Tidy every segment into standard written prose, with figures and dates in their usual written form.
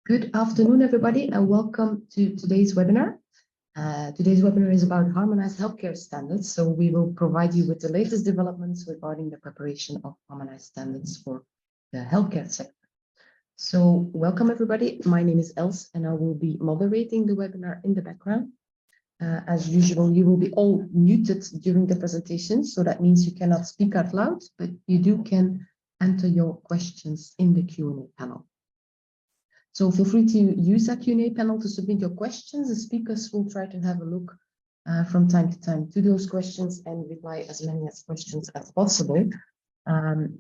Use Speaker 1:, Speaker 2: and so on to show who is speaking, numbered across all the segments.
Speaker 1: Good afternoon, everybody, and welcome to today's webinar. Today's webinar is about harmonized healthcare standards. So we will provide you with the latest developments regarding the preparation of harmonized standards for the healthcare sector. So welcome, everybody. My name is Els, and I will be moderating the webinar in the background. As usual, you will be all muted during the presentation, so that means you cannot speak out loud, but you can enter your questions in the Q&A panel. So feel free to use that Q&A panel to submit your questions. The speakers will try to have a look from time to time to those questions and reply as many questions as possible.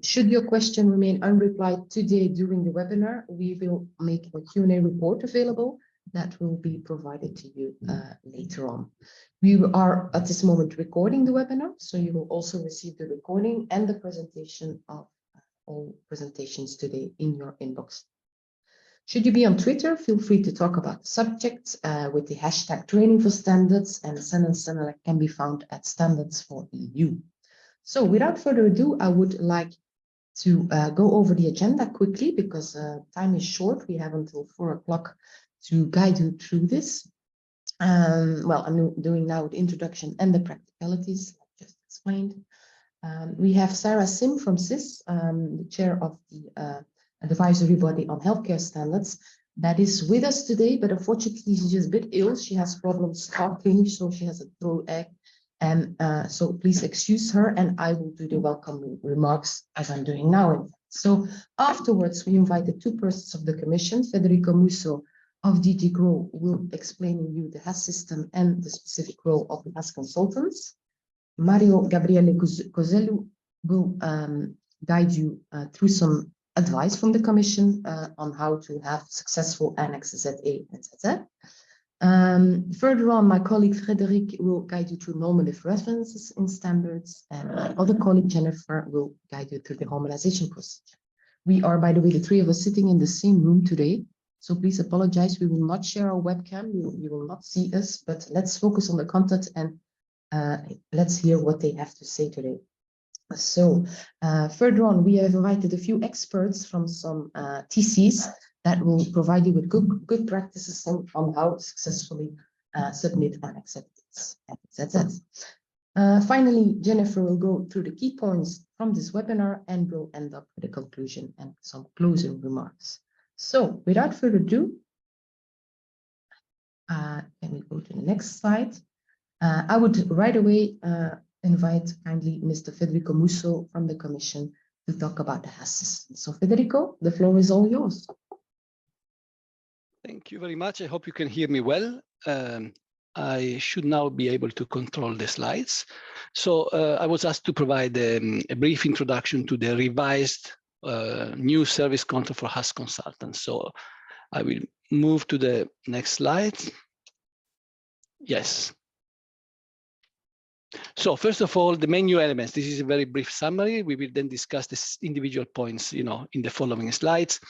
Speaker 1: Should your question remain unreplied today during the webinar, we will make a Q&A report available that will be provided to you later on. We are at this moment recording the webinar, so you will also receive the recording and the presentation of all presentations today in your inbox. Should you be on Twitter, feel free to talk about the subject with the hashtag training for standards, and sentence can be found at standards for EU. So without further ado, I would like to go over the agenda quickly because time is short. We have until 4 o'clock to guide you through this. Well, I'm doing now the introduction and the practicalities, like just explained. We have Sarah Sim from CIS, the chair of the advisory body on healthcare standards, that is with us today, but unfortunately she's just a bit ill. She has problems talking, so she has a throat ache, and so please excuse her, and I will do the welcome remarks as I'm doing now. So afterwards, we invited two persons of the Commission. Federico Musso of DG GROW will explain you the HAS system and the specific role of the HAS consultants. Mario Gabriele Cosello will guide you through some advice from the Commission on how to have successful Annex Z, and ZZ. Further on, my colleague Frederic will guide you through normative references in standards, and my other colleague Jennifer will guide you through the harmonization procedure. We are, by the way, the three of us sitting in the same room today, so please apologize. We will not share our webcam. You will not see us, but let's focus on the content and let's hear what they have to say today. So further on, we have invited a few experts from some TCs that will provide you with good practices on how to successfully submit and accept ZZ. Finally, Jennifer will go through the key points from this webinar and will end up with a conclusion and some closing remarks. So without further ado, can we go to the next slide? I would right away invite kindly Mr. Federico Musso from the Commission to talk about the HAS system. So Federico, the floor is all yours.
Speaker 2: Thank you very much. I hope you can hear me well. I should now be able to control the slides. So I was asked to provide a brief introduction to the revised new service contract for HAS consultants. So I will move to the next slide. Yes. So first of all, the main new elements. This is a very brief summary. We will then discuss the individual points, in the following slides.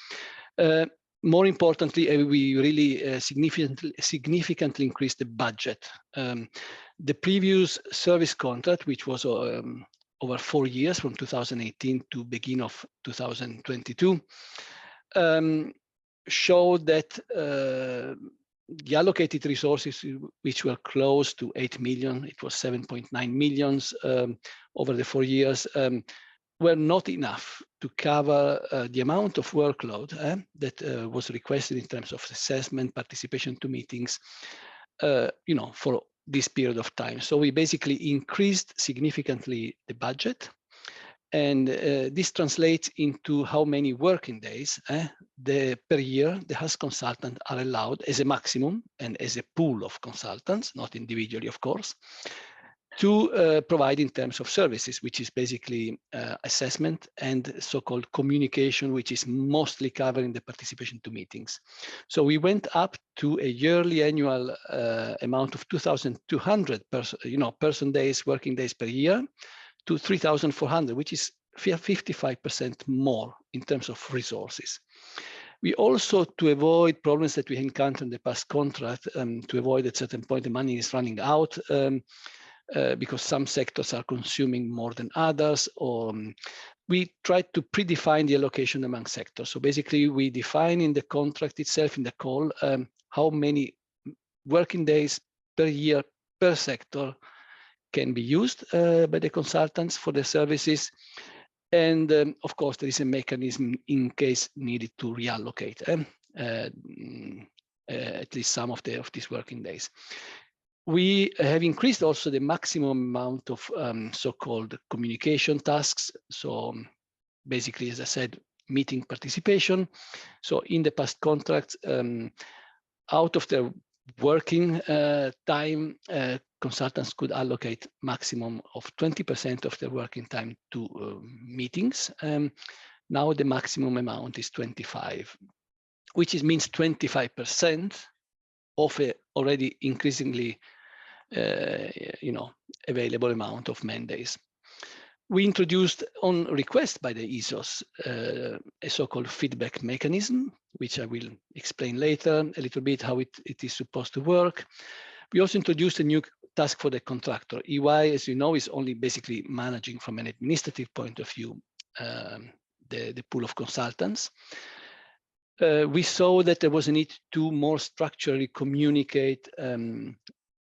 Speaker 2: More importantly, we really significantly increased the budget. The previous service contract, which was over 4 years from 2018 to beginning of 2022, showed that the allocated resources, which were close to 8 million, it was 7.9 million over the 4 years, were not enough to cover the amount of workload that was requested in terms of assessment, participation to meetings, for this period of time. So we basically increased significantly the budget, and this translates into how many working days per year the HAS consultants are allowed as a maximum and as a pool of consultants, not individually, of course, to provide in terms of services, which is basically assessment and so-called communication, which is mostly covering the participation to meetings. So we went up to a yearly annual amount of 2,200 person days, working days per year, to 3,400, which is 55% more in terms of resources. We also, to avoid problems that we encountered in the past contract, to avoid at a certain point the money is running out, because some sectors are consuming more than others, or we try to predefine the allocation among sectors. So basically, we define in the contract itself, in the call, how many working days per year per sector can be used by the consultants for the services. And of course, there is a mechanism in case needed to reallocate at least some of these working days. We have increased also the maximum amount of so-called communication tasks. So basically, as I said, meeting participation. So in the past contracts, out of their working time, consultants could allocate maximum of 20% of their working time to meetings. Now the maximum amount is 25, which means 25% of a already increasingly available amount of man days. We introduced, on request by the ISOs, a so-called feedback mechanism, which I will explain later a little bit how it is supposed to work. We also introduced a new task for the contractor. EY, as you know, is only basically managing from an administrative point of view the pool of consultants. We saw that there was a need to more structurally communicate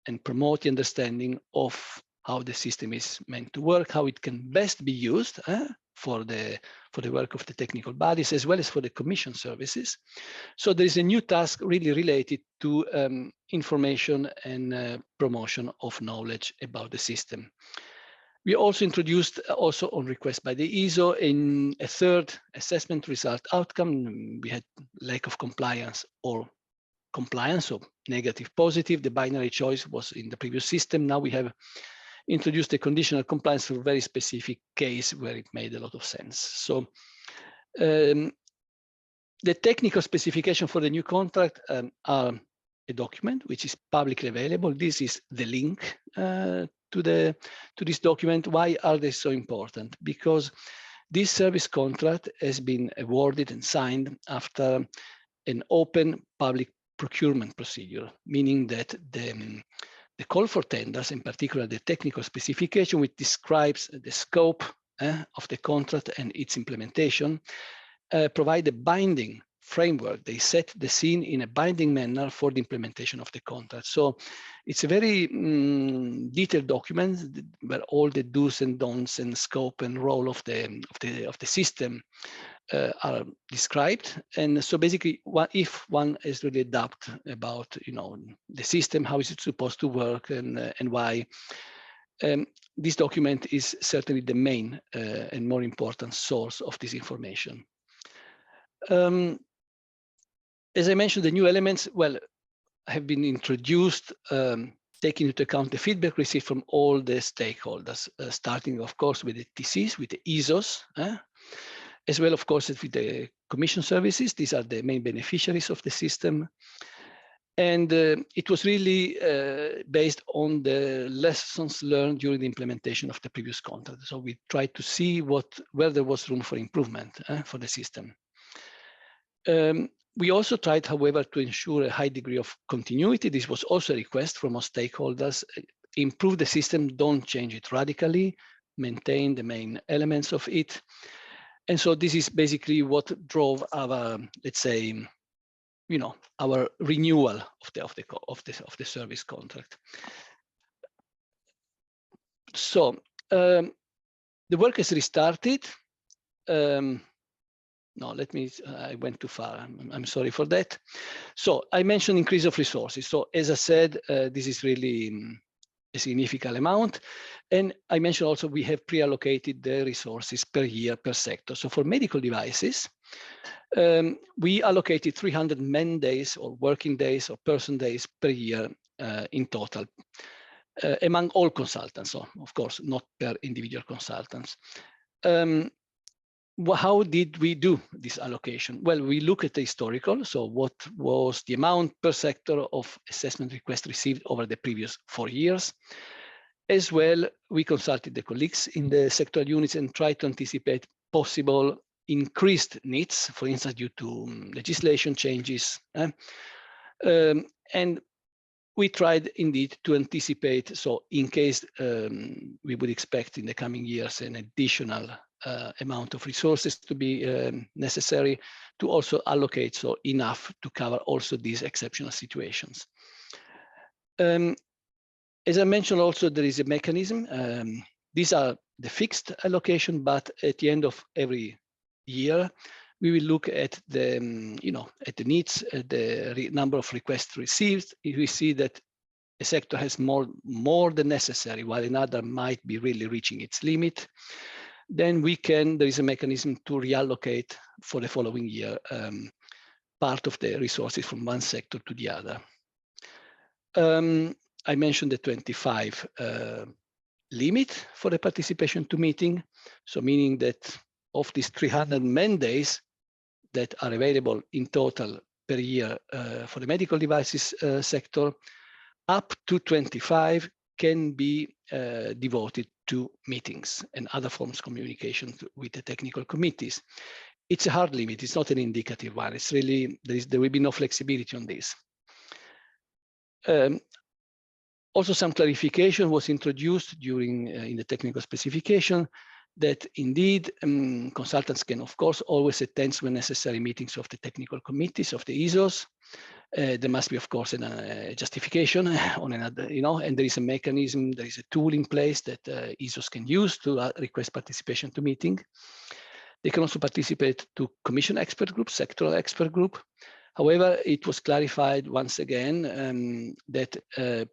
Speaker 2: and promote the understanding of how the system is meant to work, how it can best be used for the work of the technical bodies, as well as for the commission services. So there is a new task really related to information and promotion of knowledge about the system. We also introduced, also on request by the ISO, in a third assessment result outcome. We had lack of compliance or compliance, so negative, positive. The binary choice was in the previous system. Now we have introduced a conditional compliance for a very specific case where it made a lot of sense. So the technical specification for the new contract are a document which is publicly available. This is the link to this document. Why are they so important? Because this service contract has been awarded and signed after an open public procurement procedure, meaning that the call for tenders, in particular the technical specification, which describes the scope of the contract and its implementation, provide a binding framework. They set the scene in a binding manner for the implementation of the contract. So it's a very detailed document where all the do's and don'ts and scope and role of the system are described. And so basically, if one is really a doubt about the system, how is it supposed to work, and why, this document is certainly the main and more important source of this information. As I mentioned, the new elements, have been introduced, taking into account the feedback received from all the stakeholders, starting, of course, with the TCs, with the ISOs, as well, of course, with the commission services. These are the main beneficiaries of the system. And it was really based on the lessons learned during the implementation of the previous contract. So we tried to see where there was room for improvement for the system. We also tried, however, to ensure a high degree of continuity. This was also a request from our stakeholders. Improve the system, don't change it radically, maintain the main elements of it. And so this is basically what drove our, let's say, our renewal of the service contract. So the work has restarted. No, I went too far. I'm sorry for that. So I mentioned increase of resources. So as I said, this is really a significant amount. And I mentioned also we have pre-allocated the resources per year per sector. So for medical devices, we allocated 300 man days or working days or person days per year in total among all consultants. So of course, not per individual consultants. How did we do this allocation? Well, we look at the historical. So what was the amount per sector of assessment requests received over the previous 4 years? As well, we consulted the colleagues in the sectoral units and tried to anticipate possible increased needs, for instance, due to legislation changes. And we tried indeed to anticipate. So in case we would expect in the coming years an additional amount of resources to be necessary, to also allocate so enough to cover also these exceptional situations. As I mentioned, also there is a mechanism. These are the fixed allocation, but at the end of every year, we will look at the, at the needs, at the number of requests received. If we see that a sector has more than necessary, while another might be really reaching its limit, then there is a mechanism to reallocate for the following year part of the resources from one sector to the other. I mentioned the 25 limit for the participation to meeting. So meaning that of these 300 man days that are available in total per year for the medical devices sector, up to 25 can be devoted to meetings and other forms of communication with the technical committees. It's a hard limit. It's not an indicative one. It's really, there will be no flexibility on this. Also, some clarification was introduced during in the technical specification that indeed consultants can, of course, always attend when necessary meetings of the technical committees of the ISOs. There must be, of course, a justification on another, and there is a mechanism, there is a tool in place that ISOs can use to request participation to meeting. They can also participate to commission expert group, sectoral expert group. However, it was clarified once again that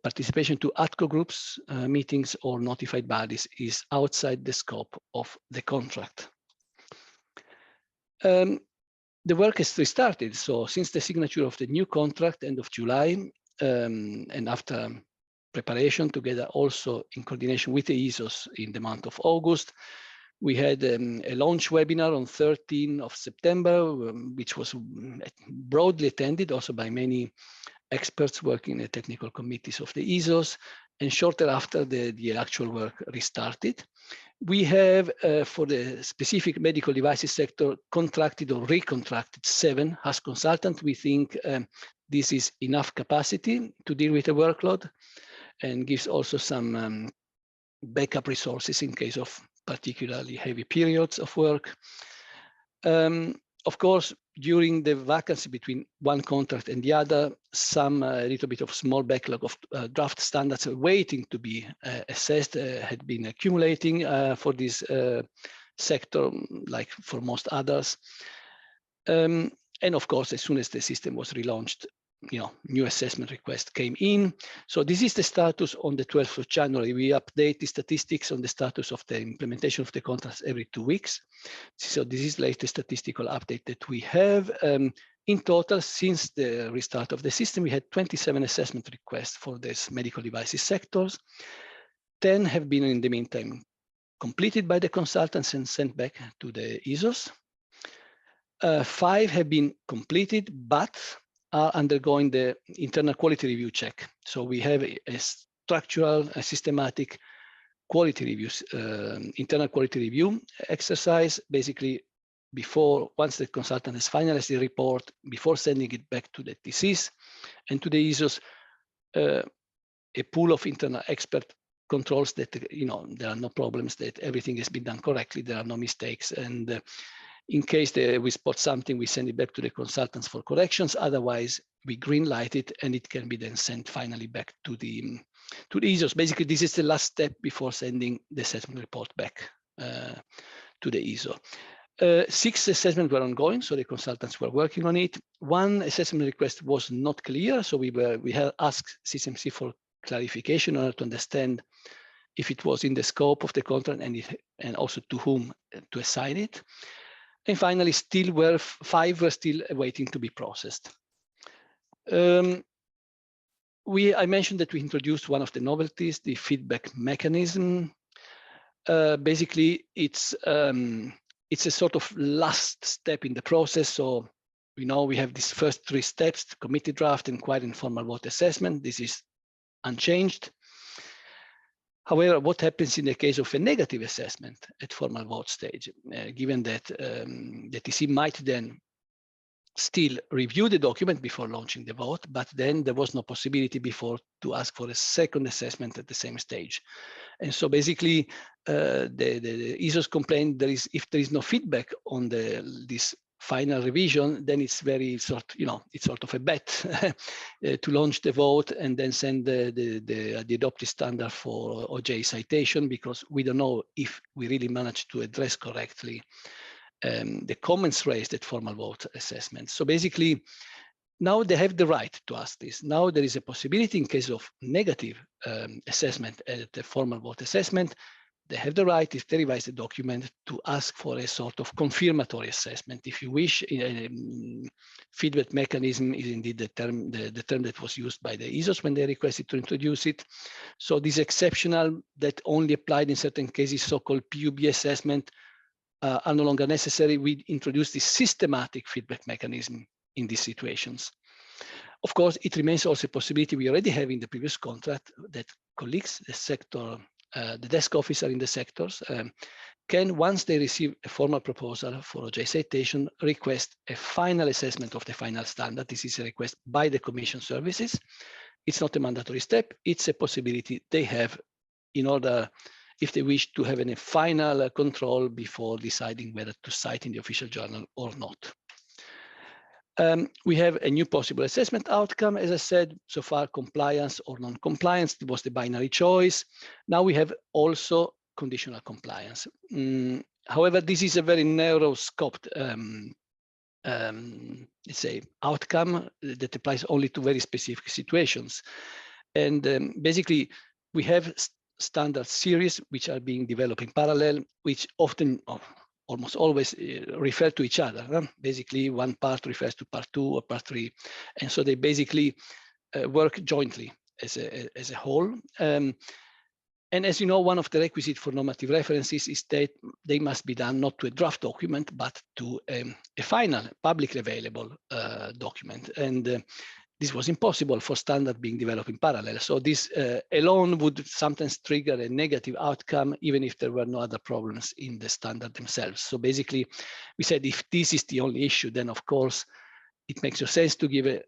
Speaker 2: participation to ATCO groups, meetings or notified bodies is outside the scope of the contract. The work has restarted. So since the signature of the new contract, end of July, and after preparation together also in coordination with the ISOs in the month of August, we had a launch webinar on 13th of September, which was broadly attended also by many experts working in the technical committees of the ISOs. And shortly after, the actual work restarted. We have, for the specific medical devices sector, contracted or recontracted 7 as consultants. We think this is enough capacity to deal with the workload and gives also some backup resources in case of particularly heavy periods of work. Of course, during the vacancy between one contract and the other, some little bit of small backlog of draft standards waiting to be assessed had been accumulating for this sector, like for most others. And of course, as soon as the system was relaunched, new assessment request came in. So this is the status on the 12th of January. We update the statistics on the status of the implementation of the contracts every 2 weeks. So this is the latest statistical update that we have. In total, since the restart of the system, we had 27 assessment requests for this medical devices sectors. 10 have been in the meantime completed by the consultants and sent back to the ISOs. 5 have been completed, but are undergoing the internal quality review check. So we have a structural, a systematic quality reviews, internal quality review exercise, basically once the consultant has finalized the report, before sending it back to the TCs and to the ISOs, a pool of internal expert controls that, there are no problems, that everything has been done correctly, there are no mistakes. And in case we spot something, we send it back to the consultants for corrections. Otherwise, we green light it and it can be then sent finally back to the ISOs. Basically, this is the last step before sending the assessment report back to the ISO. 6 assessments were ongoing, so the consultants were working on it. 1 assessment request was not clear, so we had asked CSMC for clarification in order to understand if it was in the scope of the contract and also to whom to assign it. And finally, 5 were still waiting to be processed. I mentioned that we introduced one of the novelties, the feedback mechanism. Basically, it's a sort of last step in the process. So we have these first 3 steps: committee draft, inquiry, and formal vote assessment. This is unchanged. However, what happens in the case of a negative assessment at formal vote stage, given that the TC might then still review the document before launching the vote, but then there was no possibility before to ask for a second assessment at the same stage. And so basically, the ISOs complained if there is no feedback on this final revision, then it's very it's sort of a bet to launch the vote and then send the adopted standard for OJEU citation, because we don't know if we really managed to address correctly the comments raised at formal vote assessment. So basically, now they have the right to ask this. Now there is a possibility in case of negative assessment at the formal vote assessment, they have the right, if they revise the document, to ask for a sort of confirmatory assessment. If you wish, feedback mechanism is indeed the term that was used by the ISOs when they requested to introduce it. So this exceptional that only applied in certain cases, so-called PUB assessment, are no longer necessary. We introduce this systematic feedback mechanism in these situations. Of course, it remains also a possibility we already have in the previous contract that colleagues, the sector, the desk officer in the sectors can, once they receive a formal proposal for OJEU citation, request a final assessment of the final standard. This is a request by the Commission services. It's not a mandatory step. It's a possibility they have in order, if they wish to have a final control before deciding whether to cite in the official journal or not. We have a new possible assessment outcome. As I said, so far compliance or non-compliance was the binary choice. Now we have also conditional compliance. However, this is a very narrow scoped let's say outcome that applies only to very specific situations. And basically we have standard series which are being developed in parallel, which often, almost always refer to each other. Basically, one part refers to part 2 or part 3. And so they basically work jointly as a whole. And as you know, one of the requisites for normative references is that they must be done not to a draft document, but to a final publicly available document. And this was impossible for standard being developed in parallel. So this alone would sometimes trigger a negative outcome, even if there were no other problems in the standard themselves. So basically, we said if this is the only issue, then of course, it makes no sense to give a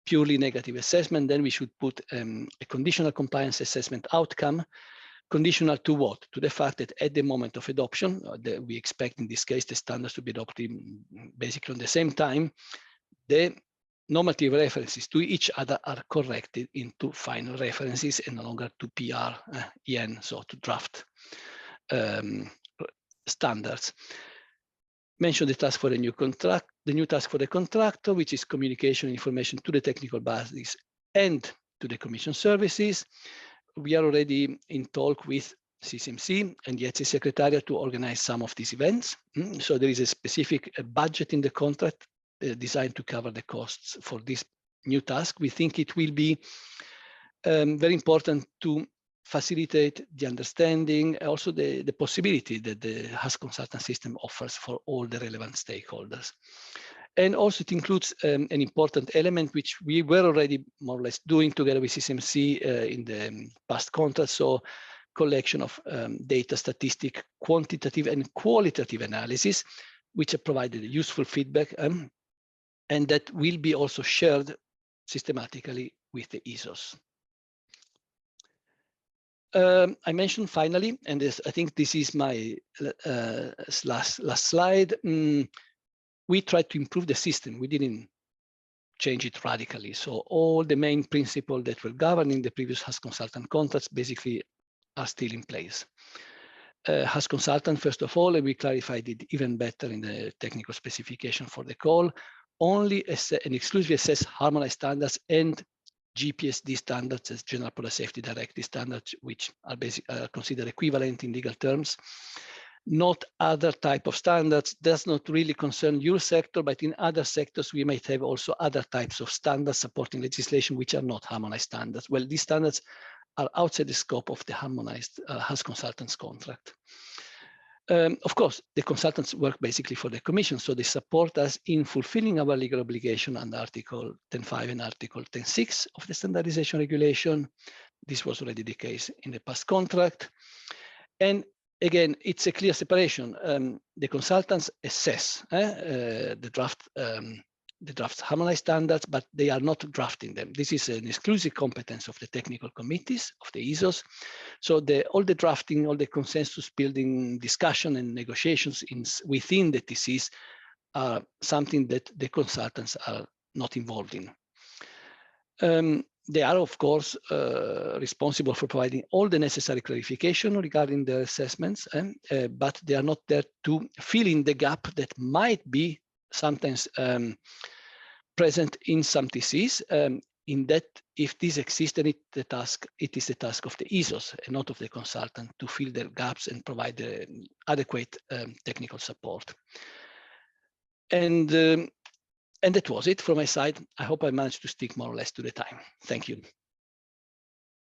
Speaker 2: purely negative assessment. Then we should put a conditional compliance assessment outcome, conditional to what? To the fact that at the moment of adoption, we expect in this case the standards to be adopted basically on the same time, the normative references to each other are corrected into final references and no longer to PR, EN, so to draft standards. Mention the task for the new contract, the new task for the contractor, which is communication information to the technical bodies and to the Commission services. We are already in talk with CCMC and the HC Secretariat to organize some of these events. So there is a specific budget in the contract designed to cover the costs for this new task. We think it will be very important to facilitate the understanding, also the possibility that the HAS consultant system offers for all the relevant stakeholders. And also it includes an important element which we were already more or less doing together with CCMC in the past contract. So collection of data, statistic, quantitative and qualitative analysis, which have provided useful feedback and that will be also shared systematically with the ISOs. I mentioned finally, and I think this is my last slide, we tried to improve the system. We didn't change it radically. So all the main principles that were governing the previous HAS consultant contracts basically are still in place. HAS consultant, first of all, and we clarified it even better in the technical specification for the call, only and exclusively assess harmonized standards and GPSD standards as General Product Safety Directive standards, which are basically considered equivalent in legal terms. Not other type of standards. Does not really concern your sector, but in other sectors, we might have also other types of standards supporting legislation which are not harmonized standards. Well, these standards are outside the scope of the harmonized HAS consultants contract. Of course, the consultants work basically for the Commission, so they support us in fulfilling our legal obligation under Article 10.5 and Article 10.6 of the Standardization Regulation. This was already the case in the past contract. And again, it's a clear separation. The consultants assess the draft drafts harmonized standards, but they are not drafting them. This is an exclusive competence of the technical committees of the ISOs. So all the drafting, all the consensus building discussion and negotiations within the TCs are something that the consultants are not involved in. They are, of course, responsible for providing all the necessary clarification regarding the assessments, but they are not there to fill in the gap that might be sometimes present in some TCs. In that, if this exists, then it is the task of the ISOs and not of the consultant to fill their gaps and provide the adequate technical support. And that was it from my side. I hope I managed to stick more or less to the time. Thank you.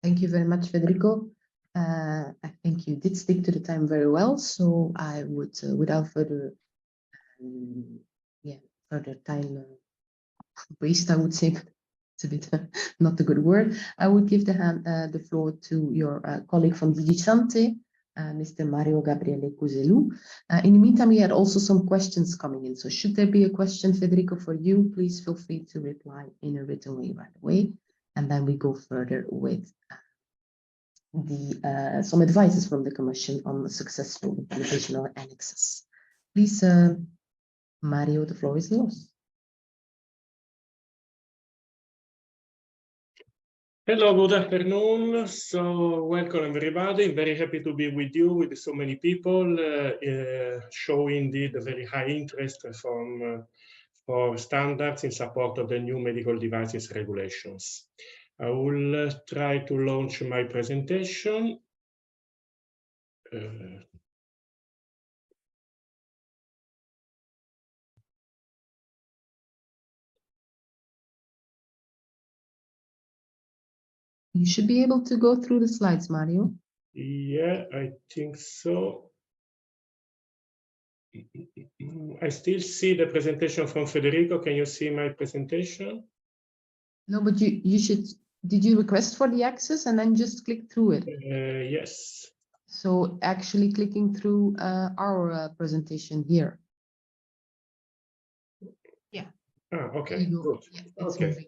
Speaker 1: Thank you very much, Federico. I think you did stick to the time very well. So I would, without further, further time waste, I would say, but it's a bit not a good word. I would give the floor to your colleague from DG Sante, Mr. Mario Gabriele Cuselu. In the meantime, we had also some questions coming in. So should there be a question, Federico, for you, please feel free to reply in a written way right away. And then we go further with some advices from the Commission on the successful implementation of annexes. Please, Mario, the floor is yours.
Speaker 3: Hello, good afternoon. So welcome everybody. Very happy to be with you, with so many people, showing indeed a very high interest for standards in support of the new medical devices regulations. I will try to launch my presentation.
Speaker 1: You should be able to go through the slides, Mario.
Speaker 3: Yeah, I think so. I still see the presentation from Federico. Can you see my presentation?
Speaker 1: No, but you should. Did you request for the access and then just click through it?
Speaker 3: Yes.
Speaker 1: So actually clicking through our presentation here. Yeah.
Speaker 3: Okay, good.
Speaker 1: Yeah,
Speaker 3: okay.
Speaker 1: moving.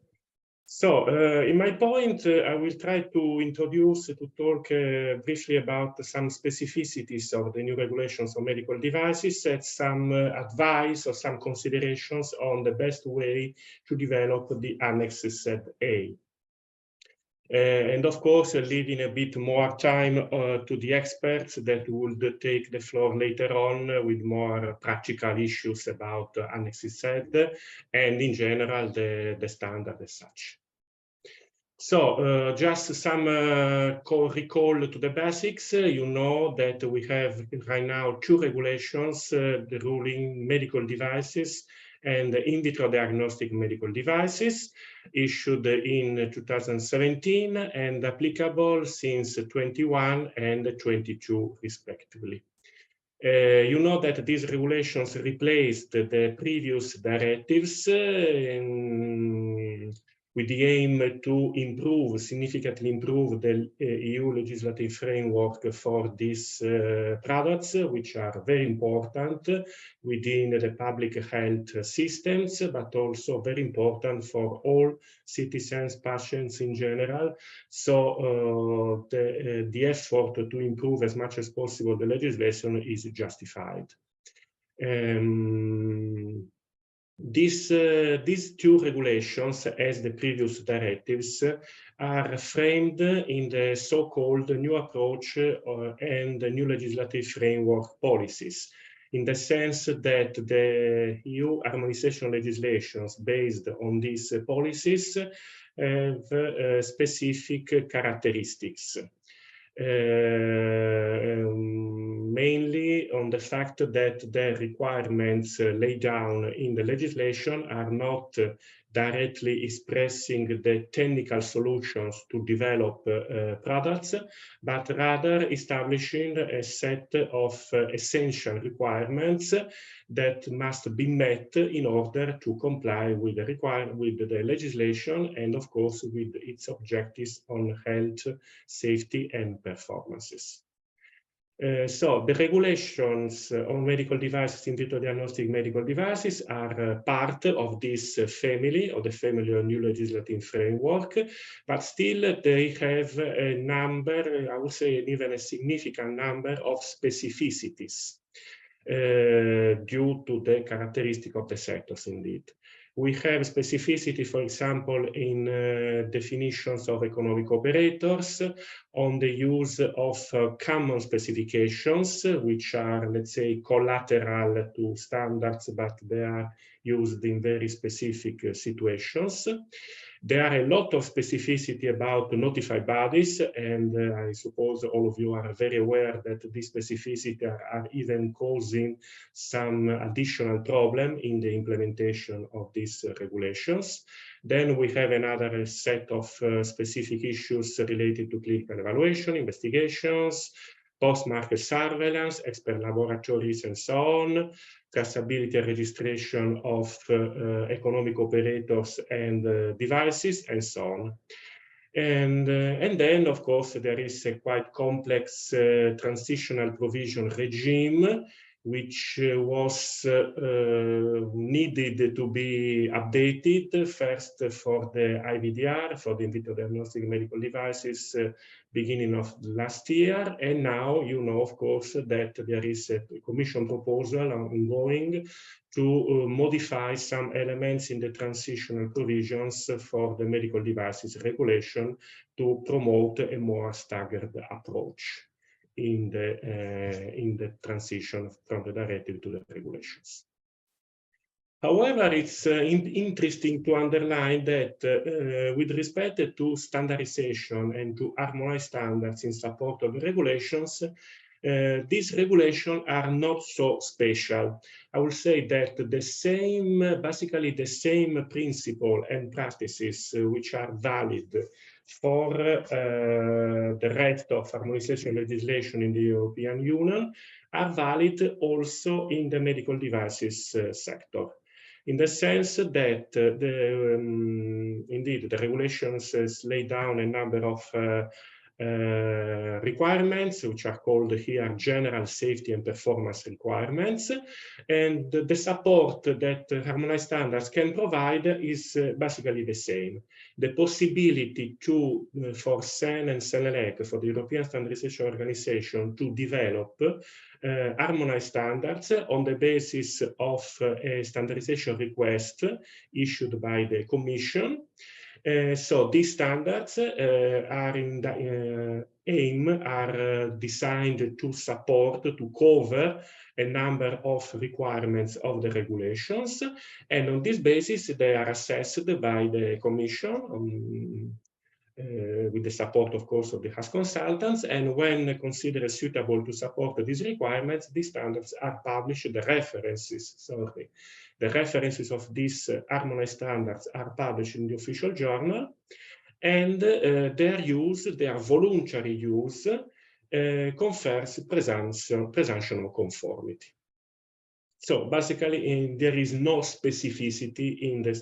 Speaker 3: So, in my point, I will try to introduce, to talk briefly about some specificities of the new regulations on medical devices, set some advice or some considerations on the best way to develop the Annex Z. And of course, leaving a bit more time to the experts that would take the floor later on with more practical issues about Annex Z and in general the standard as such. So just some recall to the basics. You know that we have right now two regulations, the ruling medical devices and in vitro diagnostic medical devices, issued in 2017 and applicable since 21 and 22 respectively. You know that these regulations replaced the previous directives with the aim to significantly improve the EU legislative framework for these products, which are very important within the public health systems, but also very important for all citizens, patients in general. So the effort to improve as much as possible the legislation is justified. These two regulations, as the previous directives, are framed in the so-called new approach and the new legislative framework policies, in the sense that the EU harmonization legislations based on these policies have specific characteristics. Mainly on the fact that the requirements laid down in the legislation are not directly expressing the technical solutions to develop products, but rather establishing a set of essential requirements that must be met in order to comply with the legislation and, of course, with its objectives on health, safety, and performances. So the regulations on medical devices, in vitro diagnostic medical devices, are part of this family, of the family of new legislative framework, but still they have a number, I would say even a significant number of specificities due to the characteristic of the sectors indeed. We have specificity, for example, in definitions of economic operators, on the use of common specifications, which are, let's say, collateral to standards, but they are used in very specific situations. There are a lot of specificity about notified bodies, and I suppose all of you are very aware that these specificities are even causing some additional problem in the implementation of these regulations. Then we have another set of specific issues related to clinical evaluation, investigations, post-market surveillance, expert laboratories, and so on, traceability and registration of economic operators and devices, and so on. And then, of course, there is a quite complex transitional provision regime, which was needed to be updated first for the IVDR, for the in vitro diagnostic medical devices, beginning of last year. And now, you know, of course, that there is a Commission proposal ongoing to modify some elements in the transitional provisions for the medical devices regulation to promote a more staggered approach in the transition from the directive to the regulations. However, it's interesting to underline that with respect to standardization and to harmonized standards in support of the regulations, these regulations are not so special. I will say that the same, basically the same principle and practices which are valid for the rest of harmonization legislation in the European Union are valid also in the medical devices sector, in the sense that indeed the regulations lay down a number of requirements, which are called here general safety and performance requirements, and the support that harmonized standards can provide is basically the same. The possibility to, for CEN and CENELEC, for the European Standardization Organization, to develop harmonized standards on the basis of a standardization request issued by the Commission. So these standards are in the aim are designed to support, to cover a number of requirements of the regulations, and on this basis they are assessed by the Commission with the support, of course, of the HAS consultants, and when considered suitable to support these requirements, these standards are published, the references of these harmonized standards are published in the official journal, and their use, their voluntary use, confers presumption of conformity. So basically, there is no specificity in the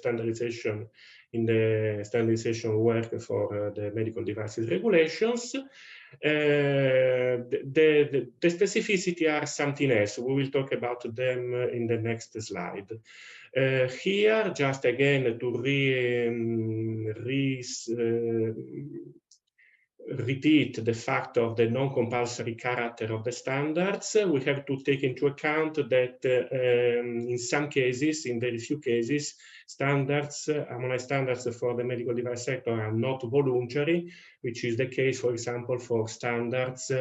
Speaker 3: standardization work for the medical devices regulations. The specificity are something else. We will talk about them in the next slide. Here, just again to repeat the fact of the non-compulsory character of the standards, we have to take into account that in some cases, in very few cases, standards, harmonized standards for the medical device sector are not voluntary, which is the case, for example, for standards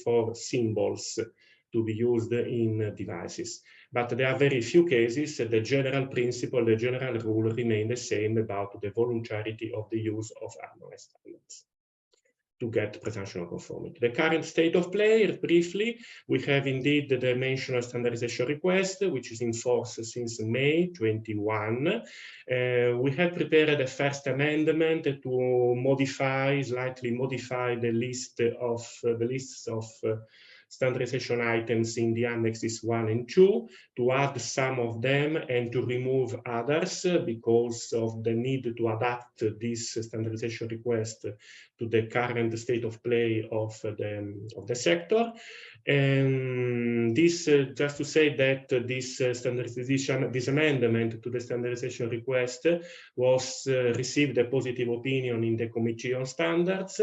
Speaker 3: for symbols to be used in devices. But there are very few cases. The general principle, the general rule remain the same about the voluntarity of the use of harmonized standards to get presumption of conformity. The current state of play, briefly, we have indeed the dimensional standardization request, which is in force since May 21. We have prepared a first amendment to modify, slightly modify the lists of standardization items in the annexes 1 and 2, to add some of them and to remove others because of the need to adapt this standardization request to the current state of play of the sector. And this, just to say that this standardization, this amendment to the standardization request was received a positive opinion in the Committee on Standards,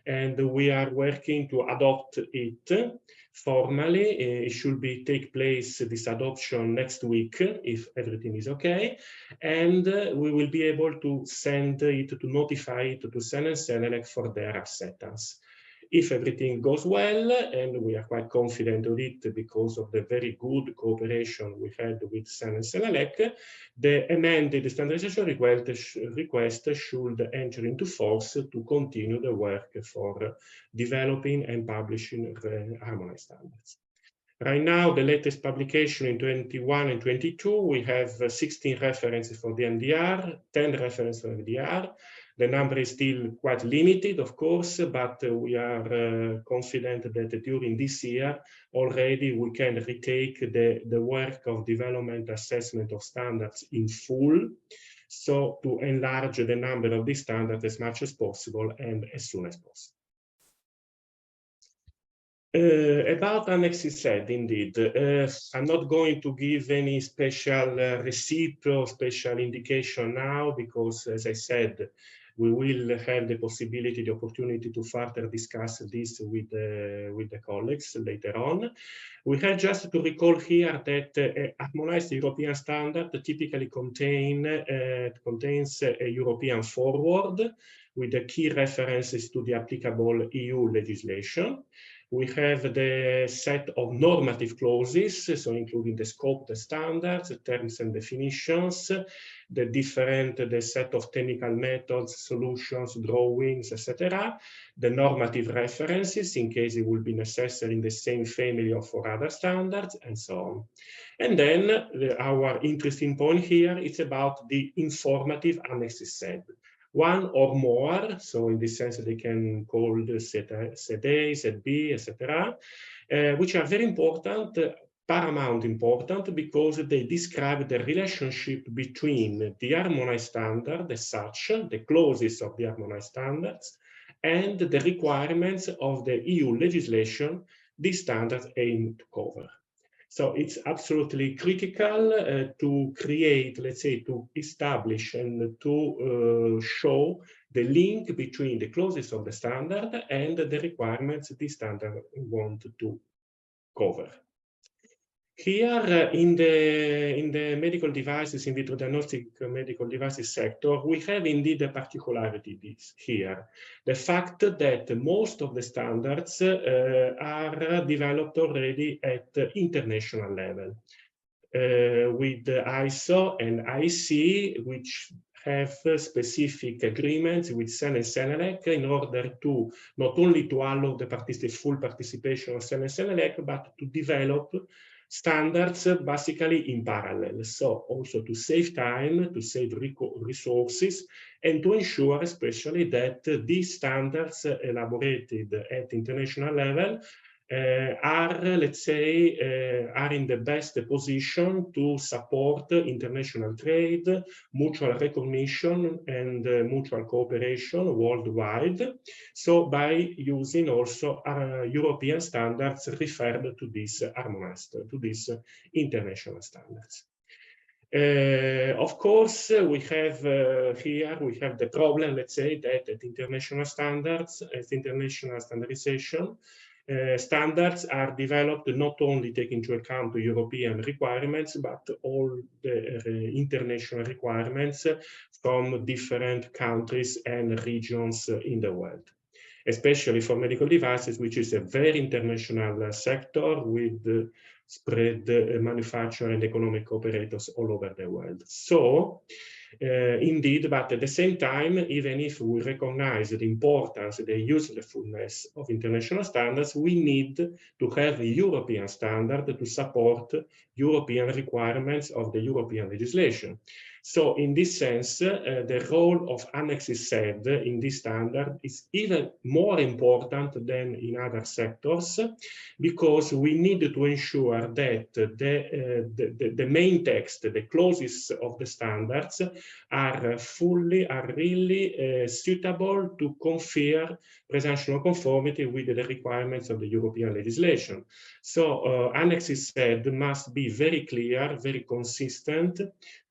Speaker 3: and we are working to adopt it formally. It should take place, this adoption, next week, if everything is okay, and we will be able to send it, to notify it to SEN and SENELEC for their acceptance. If everything goes well, and we are quite confident of it because of the very good cooperation we had with SEN and SENELEC, the amended standardization request should enter into force to continue the work for developing and publishing harmonized standards. Right now, the latest publication in 21 and 22, we have 16 references for the NDR, 10 references for IVDR. The number is still quite limited, of course, but we are confident that during this year already we can retake the work of development assessment of standards in full, so to enlarge the number of these standards as much as possible and as soon as possible. About Annex Z, indeed, I'm not going to give any special receipt or special indication now, because, as I said, we will have the possibility, the opportunity to further discuss this with the colleagues later on. We have just to recall here that a harmonized European standard typically contains a European foreword with the key references to the applicable EU legislation. We have the set of normative clauses, so including the scope, the standards, the terms and definitions, the set of technical methods, solutions, drawings, etc. The normative references, in case it will be necessary in the same family or for other standards, and so on. And then our interesting point here is about the informative Annex Z. One or more, so in this sense they can call the ZA, ZB, etc., which are very important, paramount important, because they describe the relationship between the harmonized standard as such, the clauses of the harmonized standards, and the requirements of the EU legislation these standards aim to cover. So it's absolutely critical to create, let's say, to establish and to show the link between the clauses of the standard and the requirements the standard want to cover. Here in the medical devices, in vitro diagnostic medical devices sector, we have indeed a particularity here. The fact that most of the standards are developed already at international level, with ISO and IC, which have specific agreements with SEN and SENELEC in order to not only to allow the full participation of SEN and SENELEC, but to develop standards basically in parallel. So also to save time, to save resources, and to ensure especially that these standards elaborated at international level are, let's say, are in the best position to support international trade, mutual recognition, and mutual cooperation worldwide. So by using also European standards referred to these harmonized, to these international standards. Of course, we have here, we have the problem, let's say, that at international standards, as international standardization, standards are developed not only taking into account the European requirements, but all the international requirements from different countries and regions in the world, especially for medical devices, which is a very international sector with spread manufacturing and economic operators all over the world. So, indeed, but at the same time, even if we recognize the importance, the usefulness of international standards, we need to have a European standard to support European requirements of the European legislation. So in this sense, the role of Annex Z in this standard is even more important than in other sectors, because we need to ensure that the main text, the clauses of the standards are really suitable to confer presumption of conformity with the requirements of the European legislation. So Annex Z must be very clear, very consistent,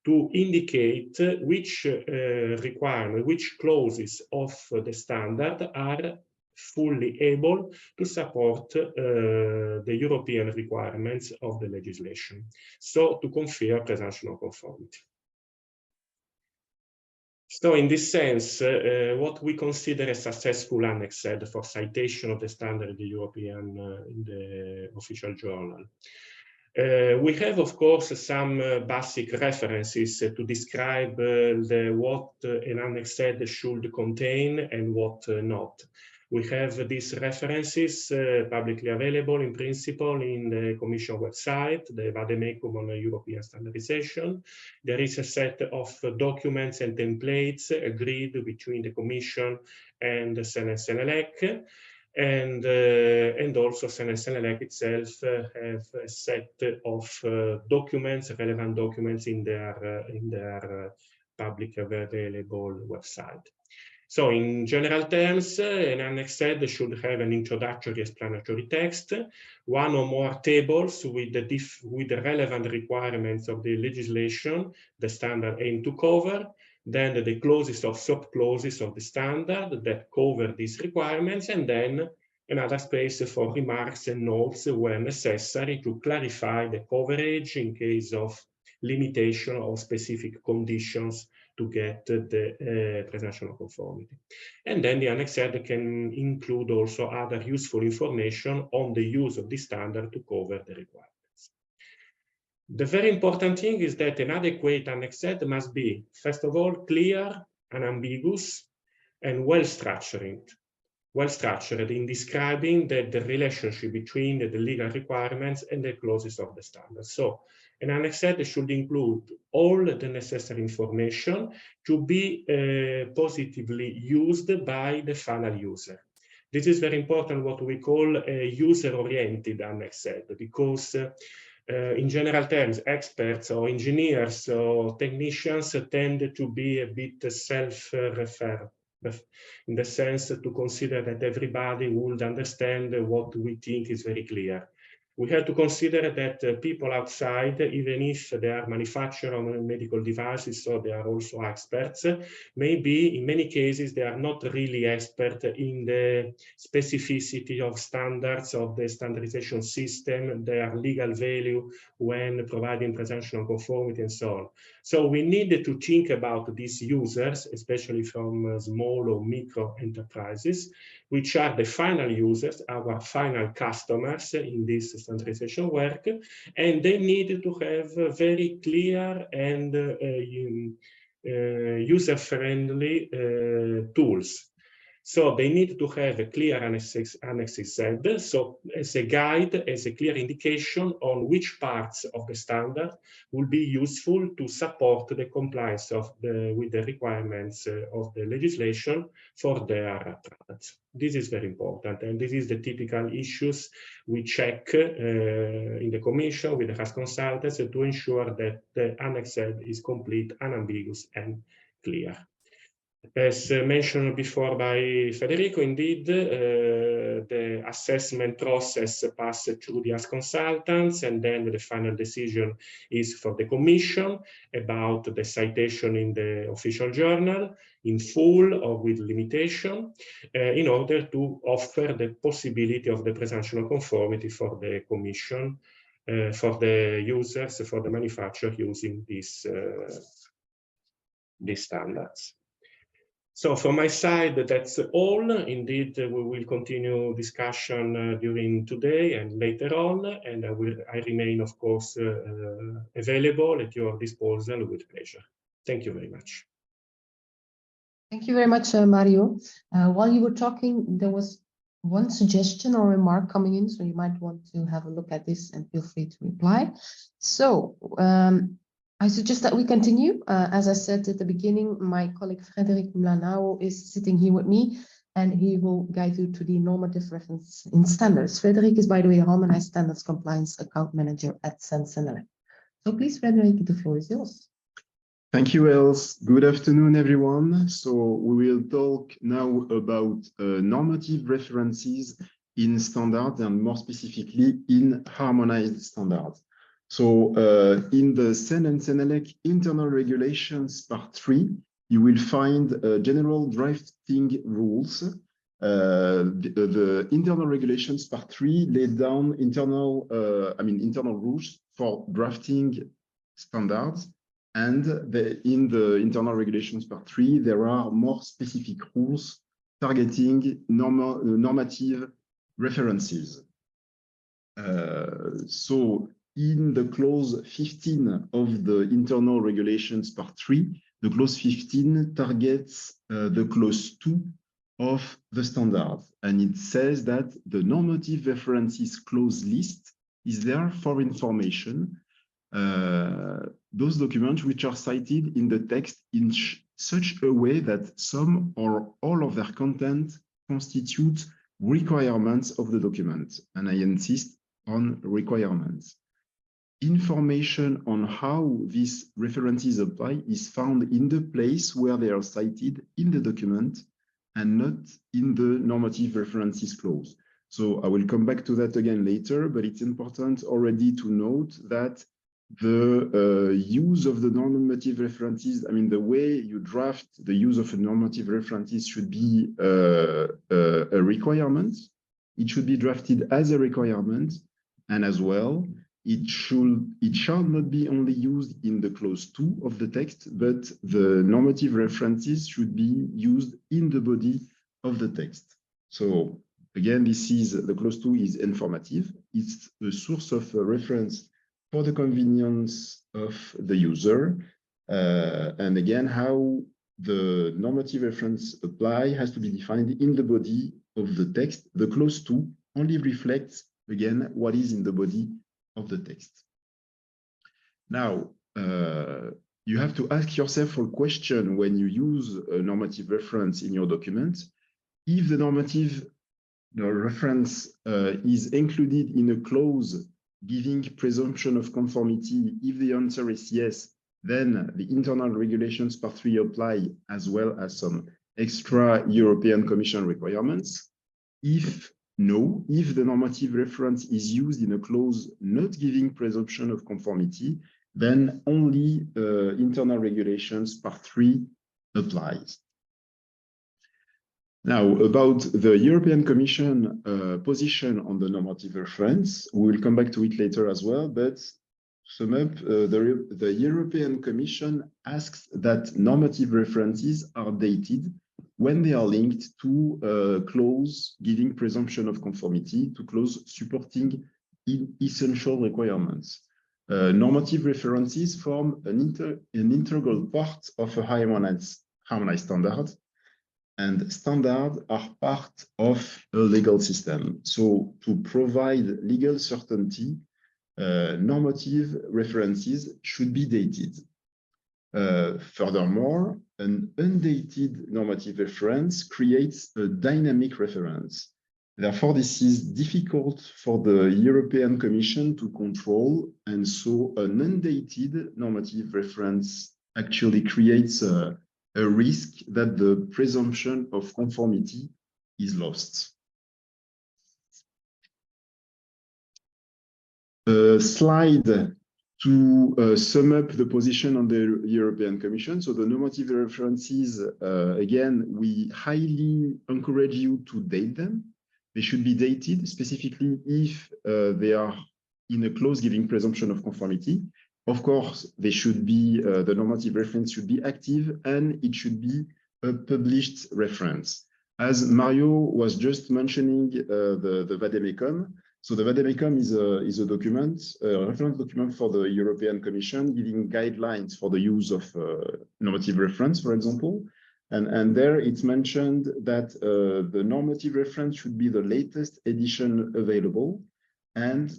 Speaker 3: to indicate which requirement, which clauses of the standard are fully able to support the European requirements of the legislation. So to confer presumption of conformity. So in this sense, what we consider a successful Annex Z for citation of the standard in the European, in the official journal. We have, of course, some basic references to describe what an Annex Z should contain and what not. We have these references publicly available in principle in the Commission website, the Vademecum on European Standardization. There is a set of documents and templates agreed between the Commission and the Senelec. And also Senelec itself have a set of documents, relevant documents in their public available website. So in general terms, an Annex Z should have an introductory explanatory text, one or more tables with the relevant requirements of the legislation the standard aim to cover, then the clauses of sub-clauses of the standard that cover these requirements, and then another space for remarks and notes where necessary to clarify the coverage in case of limitation or specific conditions to get the presumption of conformity. And then the Annex Z can include also other useful information on the use of the standard to cover the requirements. The very important thing is that an adequate Annex Z must be, first of all, clear, unambiguous, and well-structured in describing the relationship between the legal requirements and the clauses of the standard. So an Annex Z should include all the necessary information to be positively used by the final user. This is very important, what we call a user-oriented Annex Z, because in general terms, experts or engineers or technicians tend to be a bit self-referred, in the sense to consider that everybody would understand what we think is very clear. We have to consider that people outside, even if they are manufacturers of medical devices, so they are also experts, maybe in many cases they are not really expert in the specificity of standards of the standardization system, their legal value when providing presumption of conformity and so on. So we need to think about these users, especially from small or micro enterprises, which are the final users, our final customers in this standardization work, and they need to have very clear and user-friendly tools. So they need to have a clear Annex Z, so as a guide, as a clear indication on which parts of the standard will be useful to support the compliance with the requirements of the legislation for their products. This is very important, and this is the typical issues we check in the Commission with the HAS consultants to ensure that the Annex Z is complete, unambiguous, and clear. As mentioned before by Federico, indeed, the assessment process passes through the HAS consultants, and then the final decision is for the Commission about the citation in the official journal, in full or with limitation, in order to offer the possibility of the presumption of conformity for the Commission, for the users, for the manufacturer using these standards. So from my side, that's all. Indeed, we will continue discussion during today and later on, and I remain, of course, available at your disposal with pleasure. Thank you very much.
Speaker 1: Thank you very much, Mario. While you were talking, there was one suggestion or remark coming in, so you might want to have a look at this and feel free to reply. So I suggest that we continue. As I said at the beginning, my colleague Frédéric Mlanao is sitting here with me, and he will guide you to the normative reference in standards. Frédéric is, by the way, a harmonized standards compliance account manager at Sensenelec. So please, Frédéric, the floor is yours.
Speaker 4: Thank you, Els. Good afternoon, everyone. So we will talk now about normative references in standards and more specifically in harmonized standards. So in the Sen and Senelec internal regulations part 3, you will find general drafting rules. The internal regulations part 3 laid down internal rules for drafting standards. And in the internal regulations part 3, there are more specific rules targeting normative references. So in the clause 15 of the internal regulations part 3, the clause 15 targets the clause 2 of the standard. And it says that the normative references clause list is there for information. Those documents which are cited in the text in such a way that some or all of their content constitute requirements of the document. And I insist on requirements. Information on how these references apply is found in the place where they are cited in the document and not in the normative references clause. So I will come back to that again later, but it's important already to note that the use of the normative references, I mean, the way you draft the use of a normative references should be a requirement. It should be drafted as a requirement, and as well, it shall not be only used in the clause 2 of the text, but the normative references should be used in the body of the text. So again, this is the clause 2 is informative. It's a source of reference for the convenience of the user. And again, how the normative reference apply has to be defined in the body of the text. The clause 2 only reflects, again, what is in the body of the text. Now, you have to ask yourself a question when you use a normative reference in your document. If the normative reference is included in a clause giving presumption of conformity, if the answer is yes, then the internal regulations part 3 apply, as well as some extra European Commission requirements. If no, if the normative reference is used in a clause not giving presumption of conformity, then only internal regulations part 3 applies. Now, about the European Commission position on the normative reference, we will come back to it later as well, but to sum up, the European Commission asks that normative references are dated when they are linked to a clause giving presumption of conformity, to clause supporting essential requirements. Normative references form an integral part of a harmonized standard, and standards are part of a legal system. So to provide legal certainty, normative references should be dated. Furthermore, an undated normative reference creates a dynamic reference. Therefore, this is difficult for the European Commission to control, and so an undated normative reference actually creates a risk that the presumption of conformity is lost. A slide to sum up the position on the European Commission. So the normative references, again, we highly encourage you to date them. They should be dated, specifically if they are in a clause giving presumption of conformity. Of course, they should be, the normative reference should be active, and it should be a published reference. As Mario was just mentioning, the Vademecum. So the Vademecum is a document, a reference document for the European Commission, giving guidelines for the use of normative reference, for example. And there it's mentioned that the normative reference should be the latest edition available. and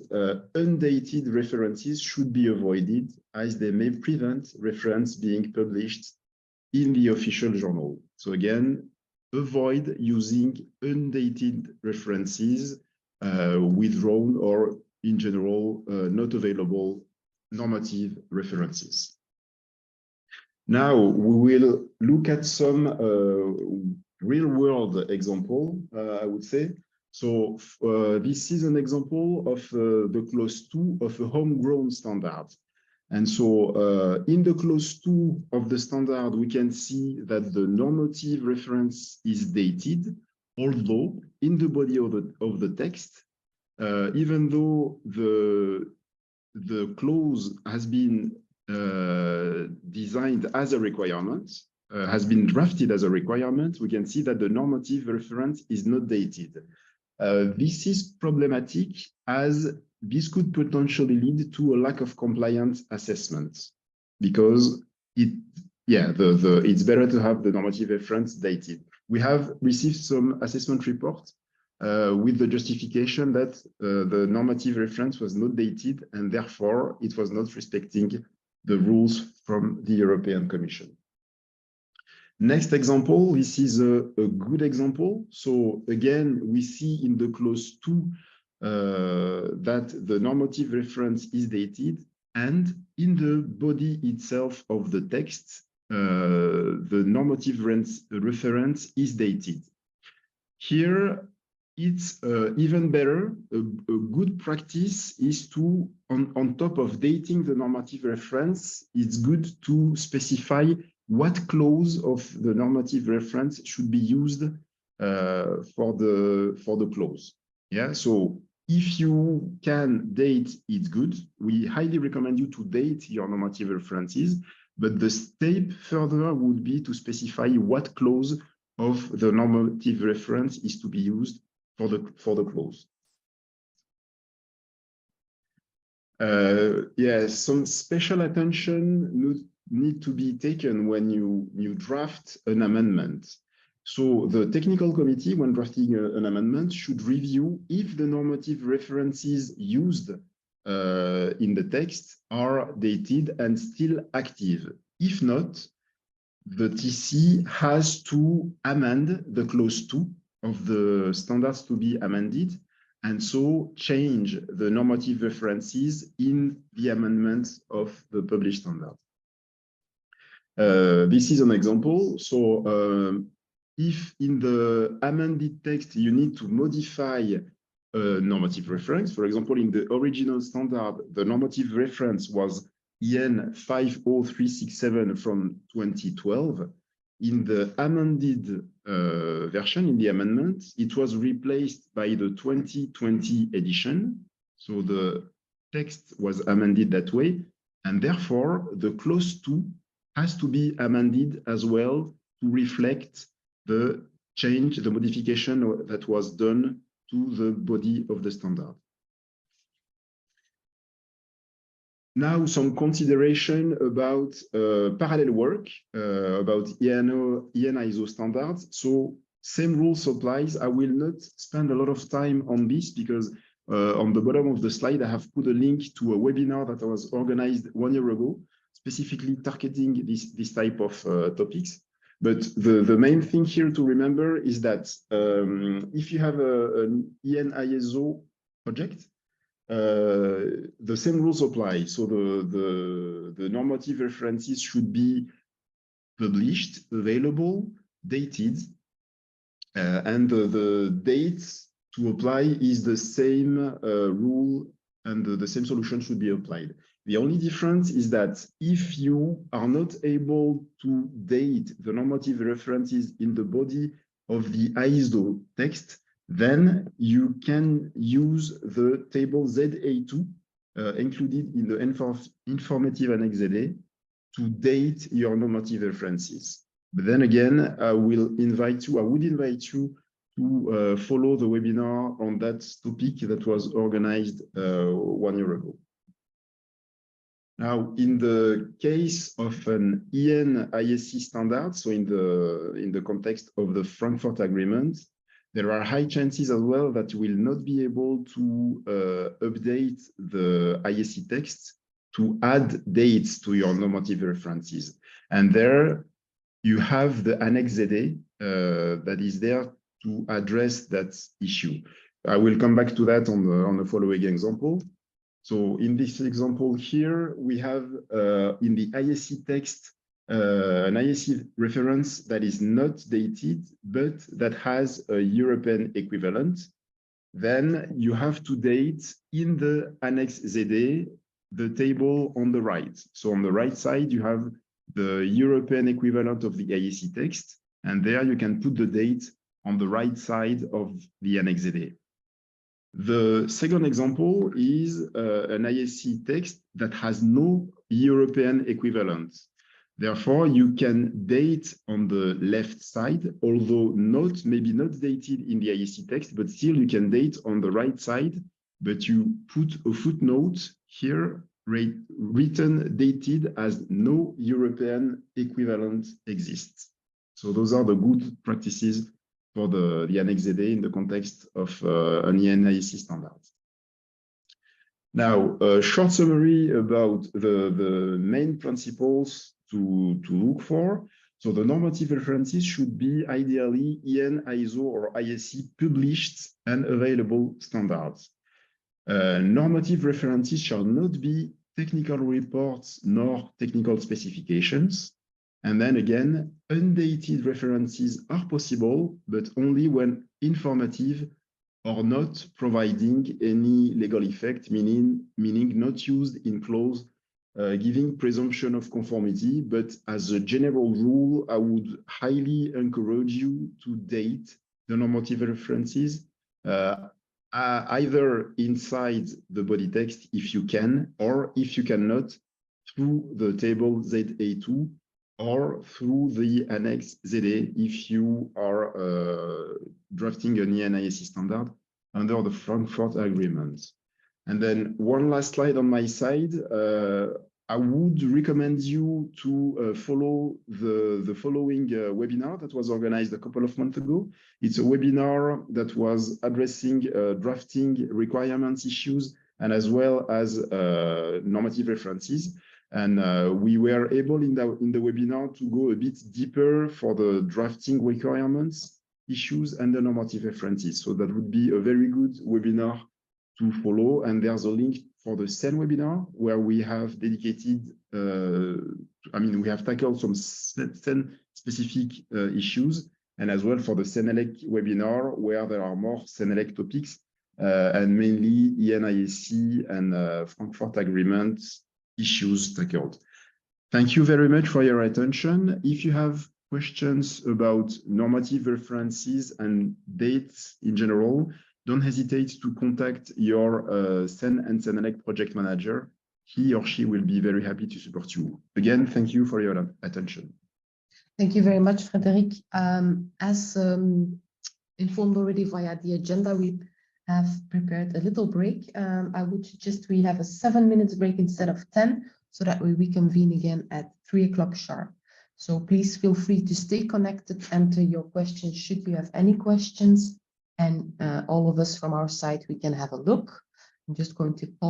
Speaker 4: undated references should be avoided as they may prevent reference being published in the official journal. So again, avoid using undated references, withdrawn or in general not available normative references. Now we will look at some real-world example, I would say. So this is an example of the clause 2 of a homegrown standard. And so in the clause 2 of the standard, we can see that the normative reference is dated, although in the body of the text, even though the clause has been designed as a requirement, has been drafted as a requirement, we can see that the normative reference is not dated. This is problematic as this could potentially lead to a lack of compliance assessment because it's better to have the normative reference dated. We have received some assessment report with the justification that the normative reference was not dated and therefore it was not respecting the rules from the European Commission. Next example, this is a good example. So again, we see in the clause 2 that the normative reference is dated, and in the body itself of the text, the normative reference is dated. Here, it's even better. A good practice is to, on top of dating the normative reference, it's good to specify what clause of the normative reference should be used for the clause. Yeah, so if you can date, it's good. We highly recommend you to date your normative references, but the step further would be to specify what clause of the normative reference is to be used for the clause. Yes, some special attention need to be taken when you draft an amendment. So the technical committee, when drafting an amendment, should review if the normative references used in the text are dated and still active. If not, the TC has to amend the clause 2 of the standards to be amended, and so change the normative references in the amendments of the published standard. This is an example. So if in the amended text you need to modify a normative reference, for example, in the original standard, the normative reference was EN 50367 from 2012. In the amended version, in the amendment, it was replaced by the 2020 edition. So the text was amended that way, and therefore the clause 2 has to be amended as well to reflect the change, the modification that was done to the body of the standard. Now, some consideration about parallel work, about ISO standards. So same rules applies. I will not spend a lot of time on this because on the bottom of the slide, I have put a link to a webinar that was organized 1 year ago, specifically targeting this type of topics. But the main thing here to remember is that if you have an ISO project, the same rules apply. So the normative references should be published, available, dated, and the dates to apply is the same rule, and the same solution should be applied. The only difference is that if you are not able to date the normative references in the body of the ISO text, then you can use the table ZA2 included in the informative Annex Z to date your normative references. But then again, I would invite you to follow the webinar on that topic that was organized 1 year ago. Now, in the case of an EN ISC standard, so in the context of the Frankfurt Agreement, there are high chances as well that you will not be able to update the IEC text to add dates to your normative references. And there you have the Annex Z that is there to address that issue. I will come back to that on the following example. So in this example here, we have in the IEC text an IEC reference that is not dated, but that has a European equivalent. Then you have to date in the Annex Z the table on the right. So on the right side, you have the European equivalent of the IEC text, and there you can put the date on the right side of the Annex Z. The second example is an IEC text that has no European equivalent. Therefore, you can date on the left side, although maybe not dated in the IEC text, but still you can date on the right side, but you put a footnote here written dated as no European equivalent exists. So those are the good practices for the Annex Z in the context of an IEC standard. Now, a short summary about the main principles to look for. So the normative references should be ideally EN, ISO, or IEC published and available standards. Normative references shall not be technical reports nor technical specifications. And then again, undated references are possible, but only when informative or not providing any legal effect, meaning not used in clause giving presumption of conformity. But as a general rule, I would highly encourage you to date the normative references either inside the body text if you can, or if you cannot, through the table ZA2 or through the Annex ZA if you are drafting an IEC standard under the Frankfurt Agreement. And then one last slide on my side. I would recommend you to follow the following webinar that was organized a couple of months ago. It's a webinar that was addressing drafting requirements issues and as well as normative references. And we were able in the webinar to go a bit deeper for the drafting requirements issues and the normative references. So that would be a very good webinar to follow. And there's a link for the SEN webinar where we have dedicated, we have tackled some SEN specific issues, and as well for the SENELEC webinar where there are more SENELEC topics and mainly ENIAC and Frankfurt Agreement issues tackled. Thank you very much for your attention. If you have questions about normative references and dates in general, don't hesitate to contact your SEN and SENELEC project manager. He or she will be very happy to support you. Again, thank you for your attention.
Speaker 1: Thank you very much, Frederic. As informed already via the agenda, we have prepared a little break. I would suggest we have a 7 minutes break instead of 10, so that we reconvene again at 3 o'clock sharp. So please feel free to stay connected, enter your questions should you have any questions, and all of us from our side, we can have a look. I'm just going to pause.